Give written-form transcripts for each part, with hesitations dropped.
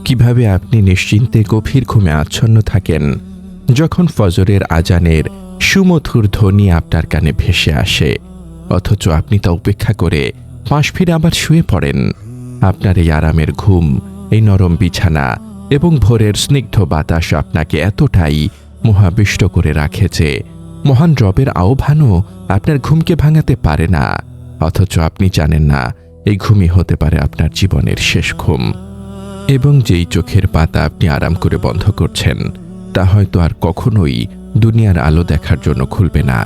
কিভাবে আপনি নিশ্চিন্তে গভীর ঘুমে আচ্ছন্ন থাকেন যখন ফজরের আজানের সুমধুর ধ্বনি আপনার কানে ভেসে আসে, অথচ আপনি তা উপেক্ষা করে পাশ ফিরে আবার শুয়ে পড়েন। আপনার এই আরামের ঘুম, এই নরম বিছানা এবং ভোরের স্নিগ্ধ বাতাস আপনাকে এতটাই মোহাবিষ্ট করে রাখে যে মহান রবের আহ্বানও আপনার ঘুমকে ভাঙাতে পারে না। অথচ আপনি জানেন না এই ঘুমই হতে পারে আপনার জীবনের শেষ ঘুম, এবং যেই চোখের পাতা আপনি আরাম করে বন্ধ করছেন তা হয়তো আর কখনোই দুনিয়ার আলো দেখার জন্য খুলবে না।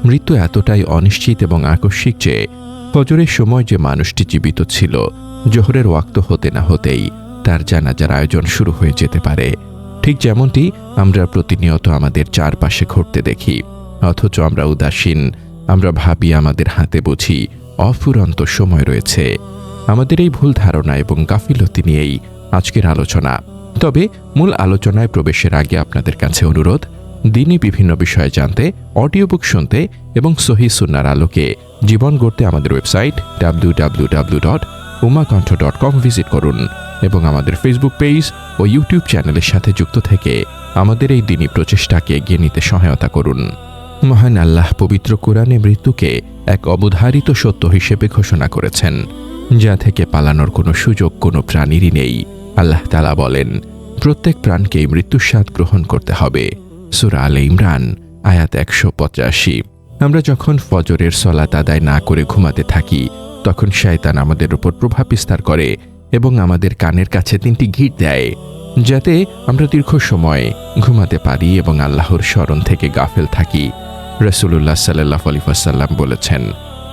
মৃত্যু এতটাই অনিশ্চিত এবং আকস্মিক যে ফজরের সময় যে মানুষটি জীবিত ছিল, জোহরের ওয়াক্ত হতে না হতেই তার জানাজার আয়োজন শুরু হয়ে যেতে পারে। ঠিক যেমনটি আমরা প্রতিনিয়ত আমাদের চারপাশে ঘটতে দেখি, অথচ আমরা উদাসীন। আমরা ভাবি আমাদের হাতে বুঝি অফুরন্ত সময় রয়েছে। আমাদের এই ভুল ধারণা এবং গাফিলতি নিয়েই আজকের আলোচনা। তবে মূল আলোচনায় প্রবেশের আগে আপনাদের কাছে অনুরোধ, দিনই বিভিন্ন বিষয়ে জানতে, অডিও বুক শুনতে এবং সহিহ সুন্নাহর আলোকে জীবন গড়তে আমাদের ওয়েবসাইট www.umakanth.com ভিজিট করুন এবং আমাদের ফেসবুক পেজ ও ইউটিউব চ্যানেলের সাথে যুক্ত থেকে আমাদের এই দিনই প্রচেষ্টাকে এগিয়ে নিতে সহায়তা করুন। মহান আল্লাহ পবিত্র কোরআনে মৃত্যুকে এক অবধারিত সত্য হিসেবে ঘোষণা করেছেন, যা থেকে পালানোর কোনো সুযোগ কোনো প্রাণীরই নেই। আল্লাহ তাআলা বলেন, প্রত্যেক প্রাণকেই মৃত্যুর স্বাদ গ্রহণ করতে হবে। সূরা আলে ইমরান আয়াত 185। আমরা যখন ফজরের সলাত আদায় না করে ঘুমাতে থাকি, তখন শয়তান আমাদের উপর প্রভাব বিস্তার করে এবং আমাদের কানের কাছে 3টি গিঁট দেয়, যাতে আমরা দীর্ঘ সময় ঘুমাতে পারি এবং আল্লাহর স্মরণ থেকে গাফেল থাকি। রাসূলুল্লাহ সাল্লাল্লাহু আলাইহি ওয়াসাল্লাম বলেছেন,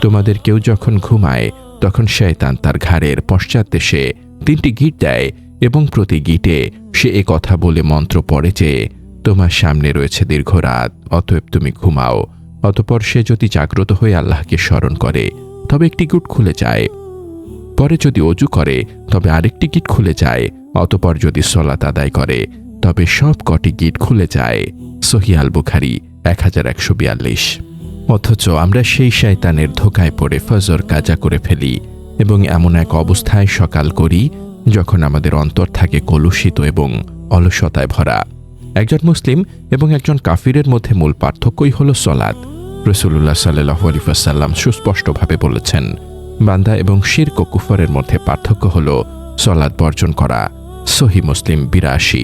তোমাদের কেউ যখন ঘুমায় তখন শয়তান তার ঘাড়ের পশ্চাৎদেশে 3টি গিঁট দেয় এবং প্রতি গিঁটে সে কথা বলে মন্ত্র পড়ে যে তোমার সামনে রয়েছে দীর্ঘ রাত, অতএব তুমি ঘুমাও। অতঃপর সে যদি জাগ্রত হয়ে আল্লাহকে স্মরণ করে তবে একটি গিঁট খুলে যায়, পরে যদি ওযু করে তবে আরেকটি গিঁট খুলে যায়, অতঃপর যদি সালাত আদায় করে তবে সব কটি গিঁট খুলে যায়। সহিহ আল বুখারী 1142। অথচ আমরা সেই শয়তানের ধোঁকায় পড়ে ফজর কাজা করে ফেলি এবং এমন এক অবস্থায় সকাল করি যখন আমাদের অন্তর থাকে কলুষিত এবং অলসতায় ভরা। একজন মুসলিম এবং একজন কাফিরের মধ্যে মূল পার্থক্যই হল সালাত। রাসূলুল্লাহ সাল্লাল্লাহু আলাইহি ওয়াসাল্লাম সুস্পষ্টভাবে বলেছেন, বান্দা এবং শিরক ও কুফরের মধ্যে পার্থক্য হল সালাত বর্জন করা। সহিহ মুসলিম 82।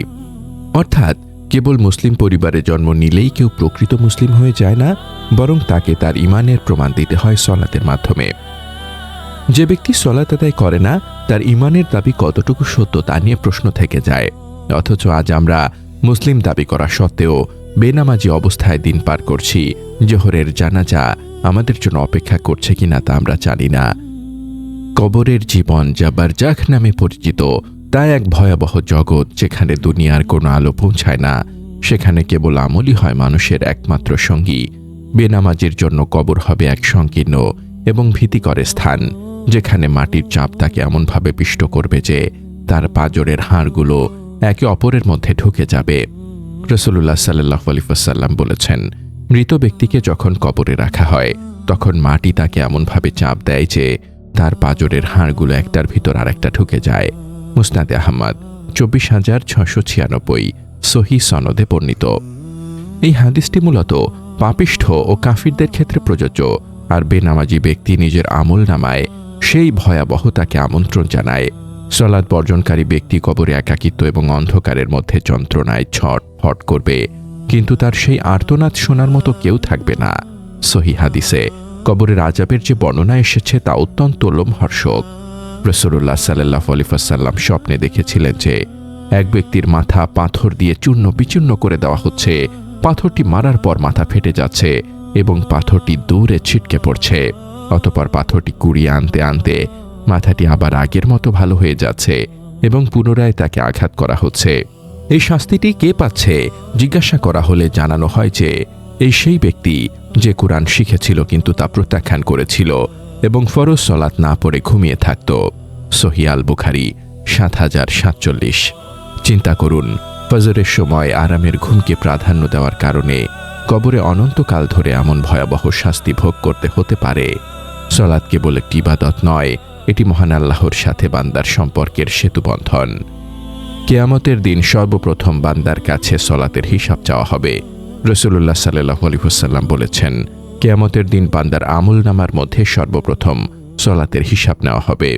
অর্থাৎ কেবল মুসলিম পরিবারে জন্ম নিলেই কেউ প্রকৃত মুসলিম হয়ে যায় না, বরং তাকে তার ঈমানের প্রমাণ দিতে হয় সালাতের মাধ্যমে। যে ব্যক্তি সালাত আদায় করে না, তার ঈমানের দাবি কতটুকু সত্য তা নিয়ে প্রশ্ন থেকে যায়। অথচ আজ আমরা মুসলিম দাবি করা সত্ত্বেও বেনামাজি অবস্থায় দিন পার করছি। জোহরের জানাজা আমাদের জন্য অপেক্ষা করছে কিনা তা আমরা জানি না। কবরের জীবন, যা বারজাখ নামে পরিচিত, তা এক ভয়াবহ জগৎ যেখানে দুনিয়ার কোনো আলো পৌঁছায় না। সেখানে কেবল আমলই হয় মানুষের একমাত্র সঙ্গী। বেনামাজির জন্য কবর হবে এক সংকীর্ণ এবং ভীতিকর স্থান, যেখানে মাটির চাপ তাকে এমনভাবে পিষ্ট করবে যে তার পাঁজরের হাড়গুলো একে অপরের মধ্যে ঢুকে যাবে। রাসূলুল্লাহ সাল্লাল্লাহু আলাইহি ওয়াসাল্লাম বলেছেন, মৃত ব্যক্তিকে যখন কবরে রাখা হয় তখন মাটি তাকে এমনভাবে চাপ দেয় যে তার পাঁজরের হাড়গুলো একটার ভিতর আরেকটা ঢুকে যায়। মুসনাদে আহমদ 24696 সহিহ সনদে বর্ণিত। এই হাদিসটি মূলত পাপিষ্ঠ ও কাফিরদের ক্ষেত্রে প্রযোজ্য, আর বেনামাজি ব্যক্তি নিজের আমল নামায় সেই ভয়াবহতাকে আমন্ত্রণ জানায়। সালাত বর্জনকারী ব্যক্তি কবরে একাকিত্ব এবং অন্ধকারের মধ্যে যন্ত্রণায় ছটফট করবে, কিন্তু তার সেই আর্তনাদ শোনার মতো কেউ থাকবে না। সহিহ হাদিসে কবরের আযাবের যে বর্ণনা এসেছে তা অত্যন্ত লোমহর্ষক। রাসূলুল্লাহ সাল্লাল্লাহু আলাইহি ওয়াসাল্লাম স্বপ্নে দেখেছিলেন যে এক ব্যক্তির মাথা পাথর দিয়ে চূর্ণ বিচূর্ণ করে দেওয়া হচ্ছে। পাথরটি মারার পর মাথা ফেটে যাচ্ছে এবং পাথরটি দূরে ছিটকে পড়ছে। অতঃপর পাথরটি কুড়িয়ে আনতে আনতে মাথাটি আবার আগের মতো ভালো হয়ে যাচ্ছে এবং পুনরায় তাকে আঘাত করা হচ্ছে। এই শাস্তিটি কে পাচ্ছে জিজ্ঞাসা করা হলে জানানো হয় যে এই সেই ব্যক্তি যে কুরআন শিখেছিল কিন্তু তা প্রত্যাখ্যান করেছিল এবং ফরজ সালাত না পড়ে ঘুমিয়ে থাকত। সহিহ আল বুখারী 7047। চিন্তা করুন, ফজরের সময় আরামের ঘুমকে প্রাধান্য দেওয়ার কারণে কবরে অনন্তকাল ধরে এমন ভয়াবহ শাস্তি ভোগ করতে হতে পারে। সালাত কেবল একটি ইবাদত নয়, এটি মহান আল্লাহর সাথে বান্দার সম্পর্কের সেতুবন্ধন। কিয়ামতের দিন সর্বপ্রথম বান্দার কাছে সলাতের হিসাব চাওয়া হবে। রাসূলুল্লাহ সাল্লাল্লাহু আলাইহি ওয়াসাল্লাম বলেছেন, কিয়ামতের দিন বান্দার আমলনামার মধ্যে সর্বপ্রথম সলাতের হিসাব নেওয়া হবে।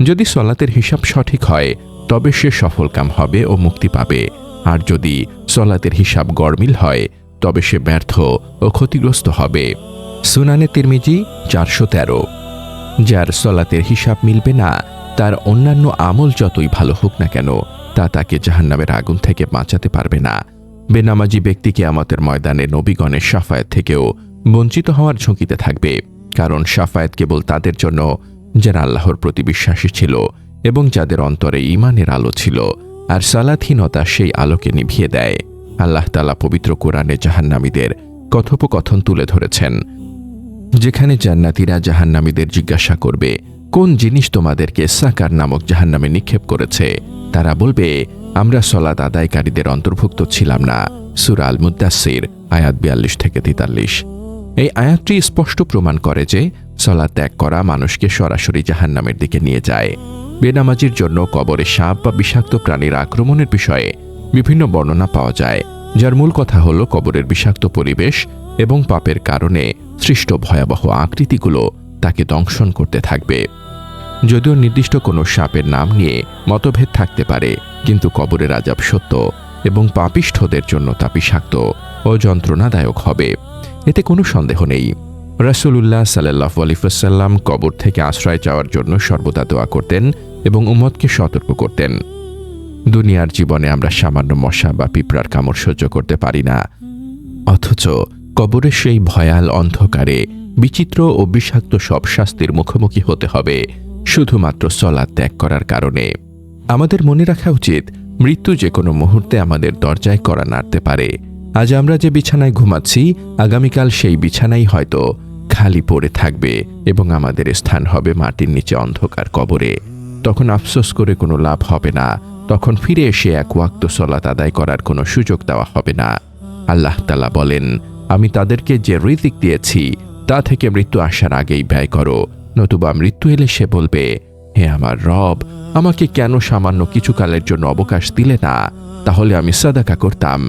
যদি সলাতের হিসাব সঠিক হয় তবে সে সফলকাম হবে ও মুক্তি পাবে, আর যদি সলাতের হিসাব গড়মিল হয় তবে সে ব্যর্থ ও ক্ষতিগ্রস্ত হবে। সুনানে তিরমিজি 413। যার সলাতের হিসাব মিলবে না, তার অন্যান্য আমল যতই ভালো হোক না কেন তা তাকে জাহান্নামের আগুন থেকে বাঁচাতে পারবে না। বেনামাজি ব্যক্তি কিয়ামতের ময়দানে নবীগণের শাফায়াত থেকেও বঞ্চিত হওয়ার ঝুঁকিতে থাকবে, কারণ শাফায়াত কেবল তাদের জন্য যারা আল্লাহর প্রতি বিশ্বাসী ছিল এবং যাদের অন্তরে ঈমানের আলো ছিল, আর সালাতহীনতা সেই আলোকে নিভিয়ে দেয়। আল্লাহ তাআলা পবিত্র কোরআনে জাহান্নামীদের কথোপকথন তুলে ধরেছেন, যেখানে জান্নাতীরা জাহান্নামীদের জিজ্ঞাসা করবে, কোন জিনিস তোমাদেরকে সাকার নামক জাহান্নামে নিক্ষেপ করেছে? তারা বলবে, আমরা সলাত আদায়কারীদের অন্তর্ভুক্ত ছিলাম না। সূরা আল মুদ্দাসসির আয়াত 42 থেকে 43। এই আয়াতটি স্পষ্ট প্রমাণ করে যে সলাত ত্যাগ করা মানুষকে সরাসরি জাহান্নামের দিকে নিয়ে যায়। বেনামাজির জন্য কবরে সাপ বা বিষাক্ত প্রাণীর আক্রমণের বিষয়ে বিভিন্ন বর্ণনা পাওয়া যায়, যার মূল কথা হল কবরের বিষাক্ত পরিবেশ এবং পাপের কারণে সৃষ্ট ভয়াবহ আকৃতিগুলো তাকে দংশন করতে থাকবে। যদিও নির্দিষ্ট কোনো সাপের নাম নিয়ে মতভেদ থাকতে পারে, কিন্তু কবরের আযাব সত্য এবং পাপিষ্ঠদের জন্য তা বিষাক্ত ও যন্ত্রণাদায়ক হবে, এতে কোনো সন্দেহ নেই। রাসূলুল্লাহ সাল্লাল্লাহু আলাইহি ওয়াসাল্লাম কবর থেকে আশ্রয় চাওয়ার জন্য সর্বদা দোয়া করতেন এবং উম্মতকে সতর্ক করতেন। দুনিয়ার জীবনে আমরা সামান্য মশা বা পিঁপড়ার কামড় সহ্য করতে পারি না, অথচ কবরের সেই ভয়াল অন্ধকারে বিচিত্র ও বিষাক্ত সব শাস্তির মুখোমুখি হতে হবে শুধুমাত্র সলাত ত্যাগ করার কারণে। আমাদের মনে রাখা উচিত, মৃত্যু যে কোনো মুহূর্তে আমাদের দরজায় কড়া নাড়তে পারে। আজ আমরা যে বিছানায় ঘুমাচ্ছি, আগামীকাল সেই বিছানাই হয়তো খালি পড়ে থাকবে এবং আমাদের স্থান হবে মাটির নিচে অন্ধকার কবরে। তখন আফসোস করে কোনো লাভ হবে না, তখন ফিরে এসে এক ওয়াক্ত সলাত আদায় করার কোনো সুযোগ দেওয়া হবে না। আল্লাহ তাআলা বলেন, আমি তাদেরকে যে রিজিক দিয়েছি তা থেকে মৃত্যু আসার আগেই ব্যয় করো, নতুবা মৃত্যু এলে সে বলবে, হে আমার রব, আমাকে কেন সামান্য কিছুকালের জন্য অবকাশ দিলে না? তাহলে আমি সাদাকা করতাম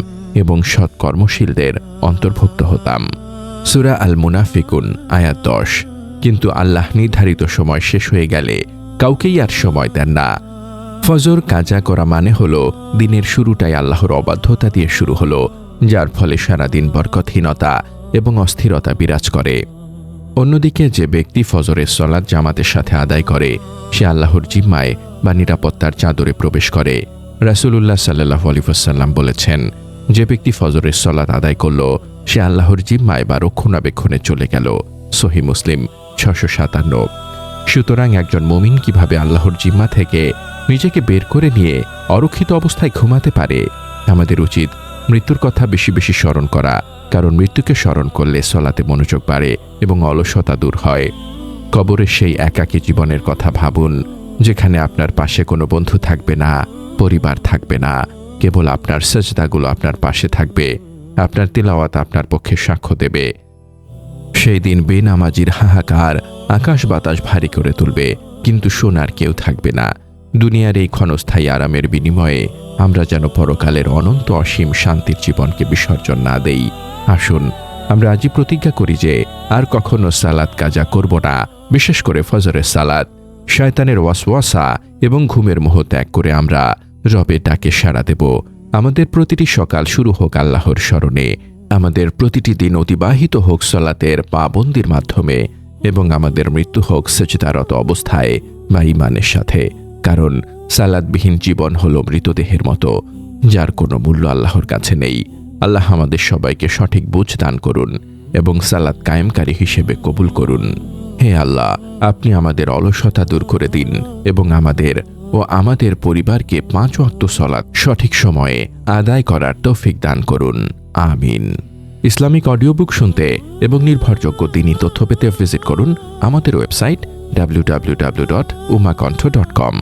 এবং সৎকর্মশীলদের অন্তর্ভুক্ত হতাম। সূরা আল মুনাফিকুন আয়াত 10। কিন্তু আল্লাহ নির্ধারিত সময় শেষ হয়ে গেলে কাউকেই আর সময় দেন না। ফজর কাজা করা মানে হলো দিনের শুরুটাই আল্লাহর অবাধ্যতা দিয়ে শুরু হলো, যার ফলে সারাদিন বরকতহীনতা এবং অস্থিরতা বিরাজ করে। অন্যদিকে যে ব্যক্তি ফজরের সলাত জামাতের সাথে আদায় করে, সে আল্লাহর জিম্মায় বা নিরাপত্তার চাদরে প্রবেশ করে। রাসূলুল্লাহ সাল্লাল্লাহু আলাইহি ওয়াসাল্লাম বলেছেন, যে ব্যক্তি ফজরের সলাত আদায় করল, সে আল্লাহর জিম্মায় বা রক্ষণাবেক্ষণে চলে গেল। সহিহ মুসলিম 657। সুতরাং একজন মুমিন কিভাবে আল্লাহর জিম্মা থেকে নিজেকে বের করে নিয়ে অরক্ষিত অবস্থায় ঘুমাতে পারে? আমাদের উচিত মৃত্যুর কথা বেশি বেশি স্মরণ করা, কারণ মৃত্যুকে স্মরণ করলে সলাতে মনোযোগ বাড়ে এবং অলসতা দূর হয়। কবরের সেই একাকী জীবনের কথা ভাবুন, যেখানে আপনার পাশে কোনো বন্ধু থাকবে না, পরিবার থাকবে না, কেবল আপনার সাজদাগুলো আপনার পাশে থাকবে, আপনার তিলাওয়াত আপনার পক্ষে সাক্ষ্য দেবে। সেই দিন বেনামাজির হাহাকার আকাশ বাতাস ভারী করে তুলবে, কিন্তু শোনার কেউ থাকবে না। দুনিয়ার এই ক্ষণস্থায়ী আরামের বিনিময়ে আমরা যেন পরকালের অনন্ত অসীম শান্তির জীবনকে বিসর্জন না দেই। আসুন আমরা আজই প্রতিজ্ঞা করি যে আর কখনো সালাত কাজা করব না, বিশেষ করে ফজরের সালাত। শয়তানের ওয়াসওয়াসা এবং ঘুমের মোহ ত্যাগ করে আমরা রবের ডাকে সাড়া দেব। আমাদের প্রতিটি সকাল শুরু হোক আল্লাহর স্মরণে, আমাদের প্রতিটি দিন অতিবাহিত হোক সলাতের পাবন্দির মাধ্যমে, এবং আমাদের মৃত্যু হোক সেজদারত অবস্থায় বা ঈমানের সাথে। কারণ সালাতবিহীন জীবন হলো মৃতদেহের মতো, যার কোনো মূল্য আল্লাহর কাছে নেই। আল্লাহ আমাদের সবাইকে সঠিক বুঝ দান করুন এবং সালাত কায়েমকারী হিসেবে কবুল করুন। হে আল্লাহ, আপনি আমাদের অলসতা দূর করে দিন এবং আমাদের ও আমাদের পরিবারকে 5 ওয়াক্ত সালাত সঠিক সময়ে আদায় করার তৌফিক দান করুন। আমিন। ইসলামিক অডিও বুক শুনতে এবং নির্ভরযোগ্য দ্বীনি তথ্য পেতে ভিজিট করুন আমাদের ওয়েবসাইট www.umakonth.com।